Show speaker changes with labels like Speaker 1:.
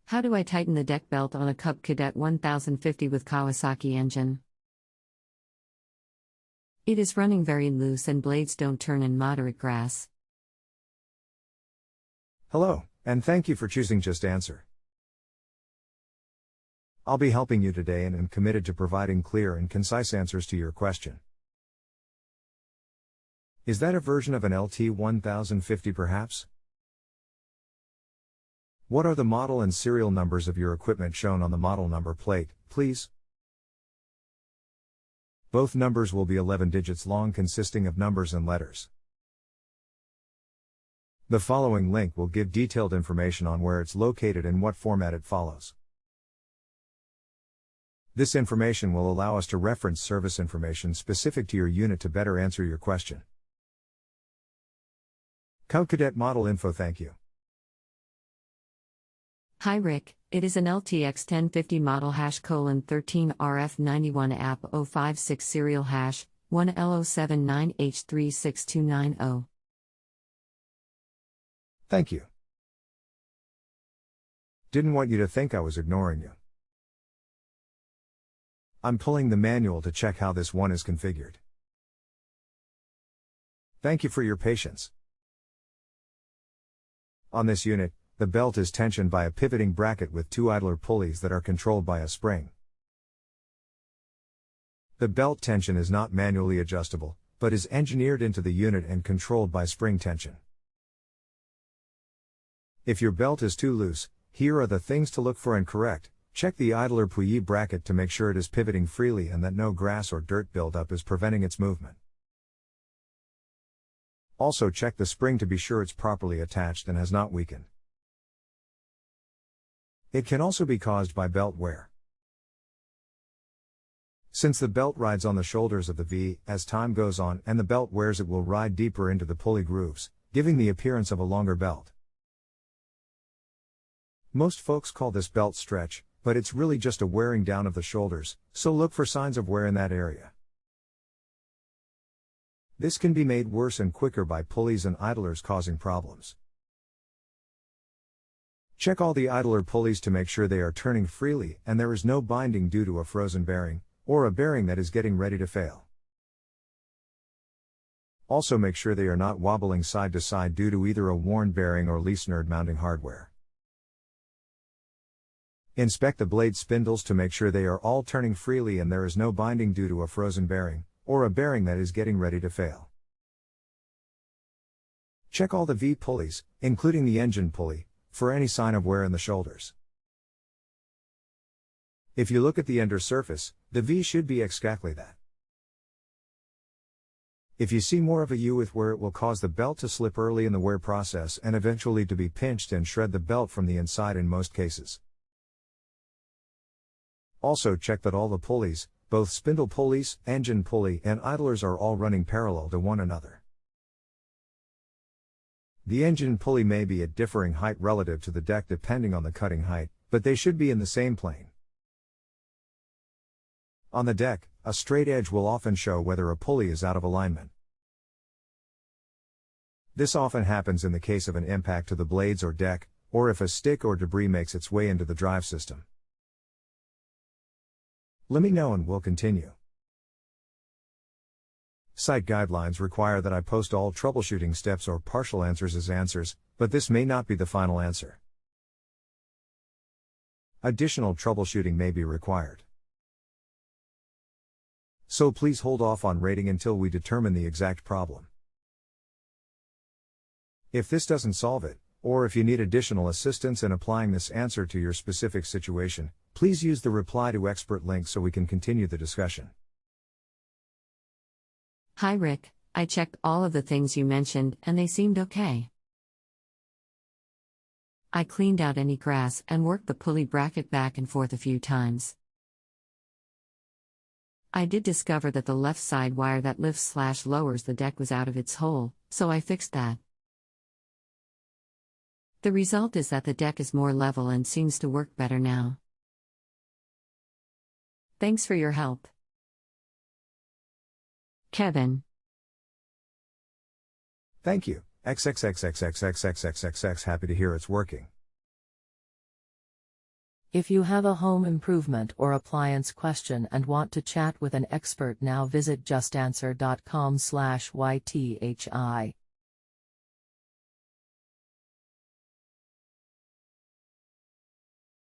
Speaker 1: How do I tighten the deck belt on a Cub Cadet 1050 with Kawasaki engine? It is running very loose and blades don't turn in moderate grass.
Speaker 2: Hello, and thank you for choosing JustAnswer. I'll be helping you today and am committed to providing clear and concise answers to your question. Is that a version of an LT 1050 perhaps? What are the model and serial numbers of your equipment shown on the model number plate, please? Both numbers will be 11 digits long, consisting of numbers and letters. The following link will give detailed information on where it's located and what format it follows. This information will allow us to reference service information specific to your unit to better answer your question. Cub Cadet model info. Thank you.
Speaker 1: Hi Rick, it is an LTX 1050 model #13 RF91 app 056 serial hash 1L079H36290.
Speaker 2: Thank you. Didn't want you to think I was ignoring you. I'm pulling the manual to check how this one is configured. Thank you for your patience. On this unit, the belt is tensioned by a pivoting bracket with two idler pulleys that are controlled by a spring. The belt tension is not manually adjustable, but is engineered into the unit and controlled by spring tension. If your belt is too loose, here are the things to look for and correct. Check the idler pulley bracket to make sure it is pivoting freely and that no grass or dirt buildup is preventing its movement. Also check the spring to be sure it's properly attached and has not weakened. It can also be caused by belt wear. Since the belt rides on the shoulders of the V, as time goes on and the belt wears, it will ride deeper into the pulley grooves, giving the appearance of a longer belt. Most folks call this belt stretch, but it's really just a wearing down of the shoulders, so look for signs of wear in that area. This can be made worse and quicker by pulleys and idlers causing problems. Check all the idler pulleys to make sure they are turning freely and there is no binding due to a frozen bearing, or a bearing that is getting ready to fail. Also make sure they are not wobbling side to side due to either a worn bearing or least nerd mounting hardware. Inspect the blade spindles to make sure they are all turning freely and there is no binding due to a frozen bearing, or a bearing that is getting ready to fail. Check all the V pulleys, including the engine pulley, for any sign of wear in the shoulders. If you look at the under surface, the V should be exactly that. If you see more of a U with wear, it will cause the belt to slip early in the wear process and eventually to be pinched and shred the belt from the inside in most cases. Also check that all the pulleys, both spindle pulleys, engine pulley, and idlers are all running parallel to one another. The engine pulley may be at differing height relative to the deck depending on the cutting height, but they should be in the same plane. On the deck, a straight edge will often show whether a pulley is out of alignment. This often happens in the case of an impact to the blades or deck, or if a stick or debris makes its way into the drive system. Let me know and we'll continue. Site guidelines require that I post all troubleshooting steps or partial answers as answers, but this may not be the final answer. Additional troubleshooting may be required. So please hold off on rating until we determine the exact problem. If this doesn't solve it, or if you need additional assistance in applying this answer to your specific situation, please use the reply to expert link so we can continue the discussion.
Speaker 1: Hi Rick, I checked all of the things you mentioned and they seemed okay. I cleaned out any grass and worked the pulley bracket back and forth a few times. I did discover that the left side wire that lifts/lowers the deck was out of its hole, so I fixed that. The result is that the deck is more level and seems to work better now. Thanks for your help. Kevin.
Speaker 2: Thank you. XXXXXXXXXX. Happy to hear it's working.
Speaker 3: If you have a home improvement or appliance question and want to chat with an expert, now visit justanswer.com/ythi.